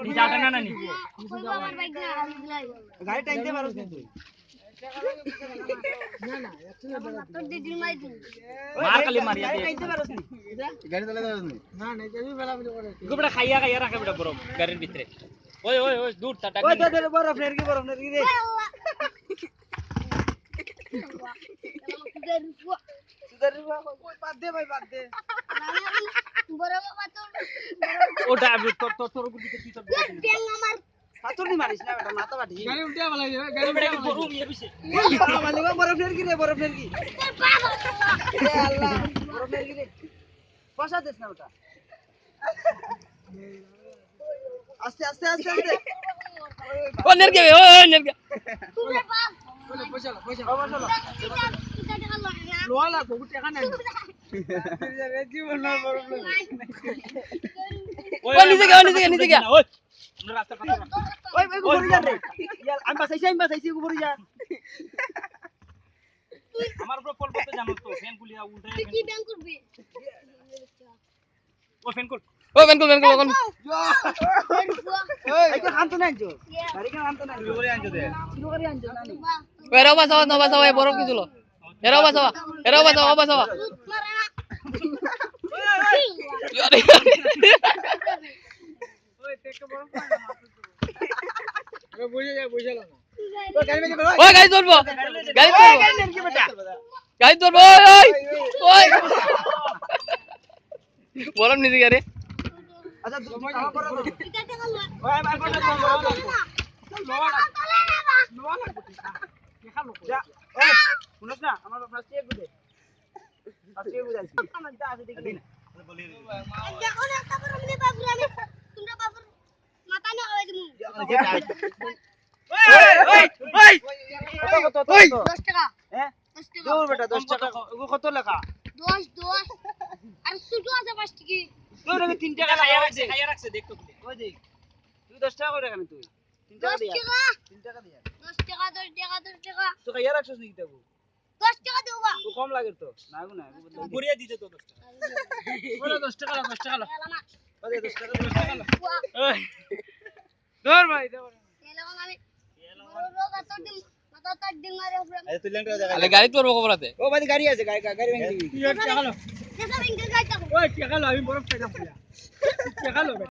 নিজে আটা না নি গাড়ি টাইনতে পারোস না তুই মার খালি মারিয়া দে টাইনতে পারোস না গাড়ি চালাতে পারোস না গোবড়া খাইয়া খাইয়া রাখে বেটা বরফ গাড়ির ভিতরে ওই ওই ওই দূর তা টাকা ওই দে বরফ নেরকি দে সুদার ওই বাদ দে ভাই বাদ দে ওটা তোর উপর দিতে তুই তোর হাতুড়ি মারিস না বেটা মাথা বাটি গাড়ি উল্টে বলা যাবে গাড়ি বেটা কি বড় মিয়া বিছে মালিক বরফ নেরকি রে এ আল্লাহ বরফ নেরকি রে পয়সা দেস না ওটা আস্তে আস্তে আস্তে আস্তে ও নেরকে ও নেরকে পয়সা পয়সা লোয়া লাগবো টাকা নাই ও নিচে গিয়া ওই আমরা রাস্তা পার ওই উপরে যা রে আমি বাসাইছি উপরে যা আমার উপর কল করতে জানো তো ফ্যান গুলিয়া উল্টে কি ব্যাংক করবে ও ফ্যান কল এই তো খান্ত নাই জো গাড়ি কেন খান্ত নাই করে আনছো দে শুরু করে আনজো নানি এরাও বাসাও এ বরফ কিছু এরাও বাসাও আরে বুঝে যা বুঝালো না তো গাড়ি মেজে ওই গাড়ি ধরবো নেরকি বেটা গাড়ি ধরবো ওই বরফ নিচে গিয়া রে আচ্ছা তুমি কাম করো তো এটা টাকা লয় ওই আমি কোন লোয়া লাগবো দেখা লোক যা ওই শুনছ না আমার ফার্স্ট ইয়ার গুদে ফার্স্ট ইয়ার গুদে আইছি আমার যা আছে দেখি না দেখো না তারপর আমি বাবুর আমি তোমরা বাবুর মাথা না হয়ে দিমু কত ওই 10 টাকা হ্যাঁ 10 টাকা দূর বেটা 10 টাকা কত লেখা 10 আর সুটো আছে 5 টাকা তুই নাকি 3 টাকা খাইয়া রাখছে দেখতো ওই দেখ তুই 10 টাকা করে রাখ তুই 3 টাকা 10 দিয়া টাকা 3 টাকা দিয়া 10 টাকা 10 টাকা তো খাইয়া রাখছস নাকি তাবু 10 টাকা দেবা তো কম লাগে তো না গো না ঘুরিয়ে দিতে তো 10 টাকা ওরা 10 টাকা 10 টাকা ওই 10 টাকা 10 টাকা ওই ধর ভাই ধর আমি রোগ আতো দিন মাথা তার দিন মারে পুরো আরে তুই লেন্টা দেখা আলে গাড়ি ধরবো কবরাতে ও ভাই গাড়ি আছে গাড়ি ভেঙে দিবি টাকা লো দেখা বিন্দু গাইতা ওই টাকা লো আমি বরফ খাইলাম টাকা লো